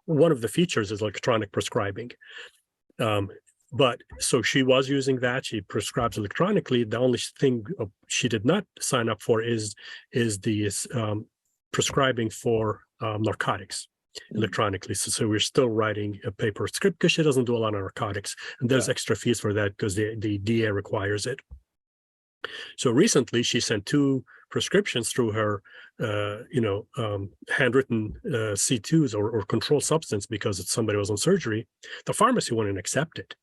one of the features is electronic prescribing. But so she was using that. She prescribes electronically. The only thing she did not sign up for is the prescribing for narcotics electronically. So we're still writing a paper script because she doesn't do a lot of narcotics, and there's extra fees for that because the DA requires it. So recently she sent 2 prescriptions through her handwritten C2s or controlled substance because somebody was on surgery. The pharmacy wouldn't accept it.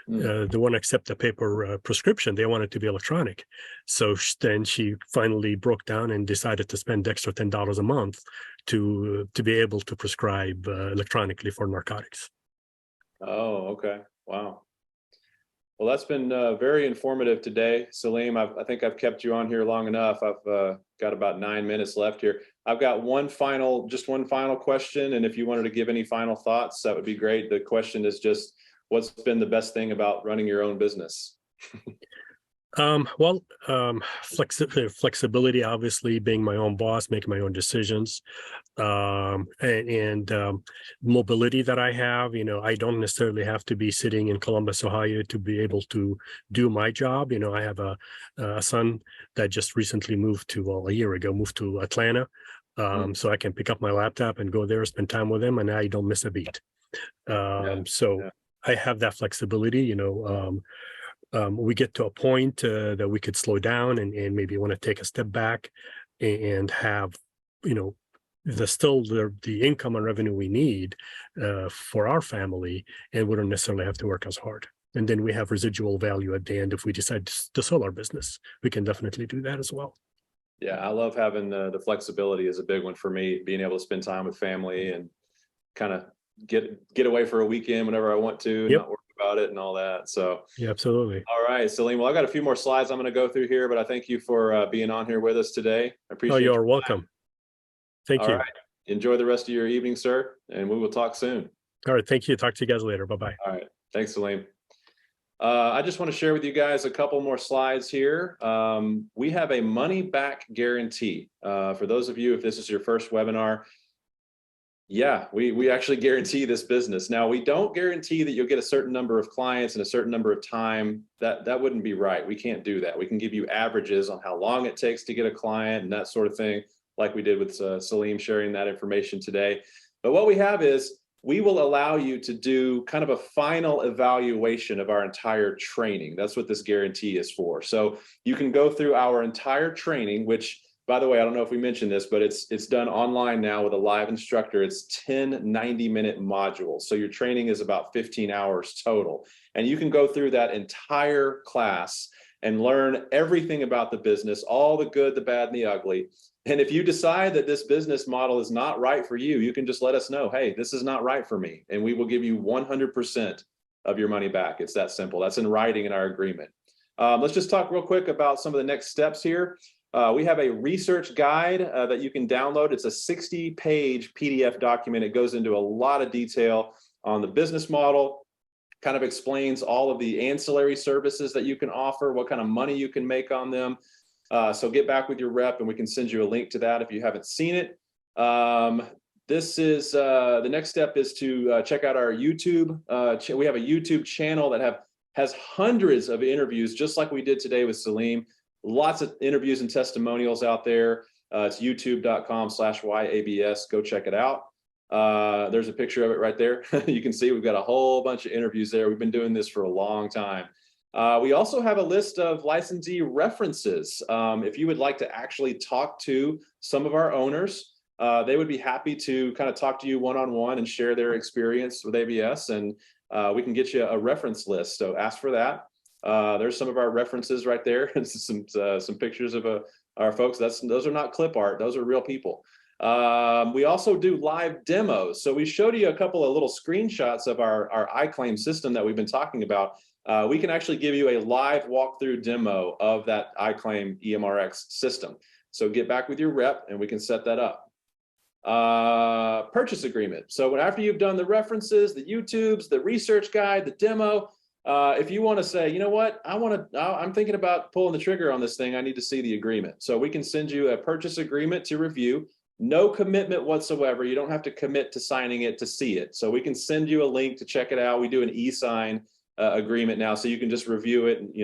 They want to accept the paper prescription. They want it to be electronic. So then she finally broke down and decided to spend extra $10 a month to be able to prescribe electronically for narcotics. Oh, okay. Wow. Well, that's been very informative today, Saleem. I think I've kept you on here long enough. I've got about 9 minutes left here. I've got one final question. And if you wanted to give any final thoughts, that would be great. The question is just, what's been the best thing about running your own business? Flexibility, obviously, being my own boss, making my own decisions, and mobility that I have. I don't necessarily have to be sitting in Columbus, Ohio to be able to do my job. I have a son that just recently a year ago, moved to Atlanta. So I can pick up my laptop and go there, spend time with him, and I don't miss a beat. I have that flexibility, we get to a point that we could slow down and maybe want to take a step back and have, the income and revenue we need for our family, and we don't necessarily have to work as hard. And then we have residual value at the end. If we decide to sell our business, we can definitely do that as well. Yeah, I love having the flexibility is a big one for me, being able to spend time with family and kind of get away for a weekend whenever I want to, and not worry about it and all that. So yeah, absolutely. All right, Saleem. Well, I've got a few more slides I'm going to go through here, but I thank you for being on here with us today. I appreciate it. Oh, you're welcome. Thank you. All right. Enjoy the rest of your evening, sir, and we will talk soon. All right. Thank you. Talk to you guys later. Bye-bye. All right. Thanks, Saleem. I just want to share with you guys a couple more slides here. We have a money back guarantee. For those of you, if this is your first webinar, yeah, we actually guarantee this business. Now, we don't guarantee that you'll get a certain number of clients in a certain number of time. That wouldn't be right. We can't do that. We can give you averages on how long it takes to get a client and that sort of thing, like we did with Saleem sharing that information today. But what we have is we will allow you to do kind of a final evaluation of our entire training. That's what this guarantee is for. So you can go through our entire training, which, by the way, I don't know if we mentioned this, but it's done online now with a live instructor. It's 10 90-minute modules. So your training is about 15 hours total. And you can go through that entire class and learn everything about the business, all the good, the bad, and the ugly. And if you decide that this business model is not right for you, you can just let us know, hey, this is not right for me. And we will give you 100% of your money back. It's that simple. That's in writing in our agreement. Let's just talk real quick about some of the next steps here. We have a research guide that you can download. It's a 60-page PDF document. It goes into a lot of detail on the business model, kind of explains all of the ancillary services that you can offer, what kind of money you can make on them, So get back with your rep and we can send you a link to that if you haven't seen it. This is the next step is to check out our YouTube. We have a YouTube channel that has hundreds of interviews, just like we did today with Saleem. Lots of interviews and testimonials out there. It's youtube.com/YABS. Go check it out. There's a picture of it right there. You can see we've got a whole bunch of interviews there. We've been doing this for a long time. We also have a list of licensee references. If you would like to actually talk to some of our owners, they would be happy to kind of talk to you one-on-one and share their experience with ABS, and we can get you a reference list. So ask for that. There's some of our references right there. some pictures of our folks. Those are not clip art. Those are real people. We also do live demos. So we showed you a couple of little screenshots of our iClaim system that we've been talking about. We can actually give you a live walkthrough demo of that iClaim EMRX system. So get back with your rep and we can set that up. Purchase agreement. So after you've done the references, the YouTubes, the research guide, the demo, if you want to say, you know what, I'm thinking about pulling the trigger on this thing, I need to see the agreement. So we can send you a purchase agreement to review. No commitment whatsoever. You don't have to commit to signing it to see it. So we can send you a link to check it out. We do an e-sign agreement now, so you can just review it and,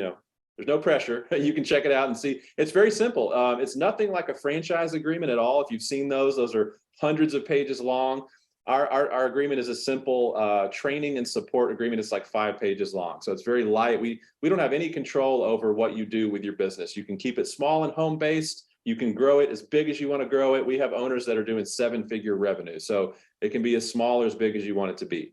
there's no pressure. You can check it out and see. It's very simple. It's nothing like a franchise agreement at all. If you've seen those are hundreds of pages long. Our agreement is a simple training and support agreement. It's like 5 pages long. So it's very light. We don't have any control over what you do with your business. You can keep it small and home-based. You can grow it as big as you want to grow it. We have owners that are doing 7-figure revenue. So it can be as small or as big as you want it to be.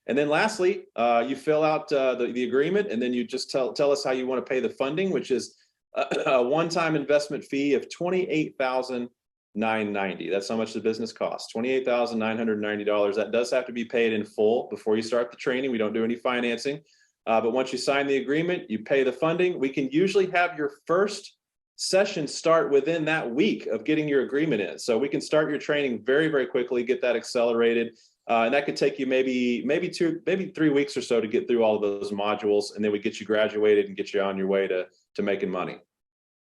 And then lastly, you fill out the agreement, and then you just tell us how you want to pay the funding, which is a one-time investment fee of $28,990. That's how much the business costs, $28,990. That does have to be paid in full before you start the training. We don't do any financing. But once you sign the agreement, you pay the funding. We can usually have your first session start within that week of getting your agreement in. So we can start your training very, very quickly, get that accelerated. And that could take you maybe 3 weeks or so to get through all of those modules, and then we get you graduated and get you on your way to making money.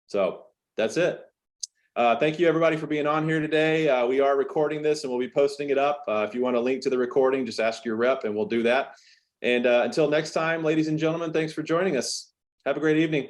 So that's it. Thank you everybody for being on here today. We are recording this and we'll be posting it up. If you want a link to the recording, just ask your rep and we'll do that. And until next time, ladies and gentlemen, thanks for joining us. Have a great evening.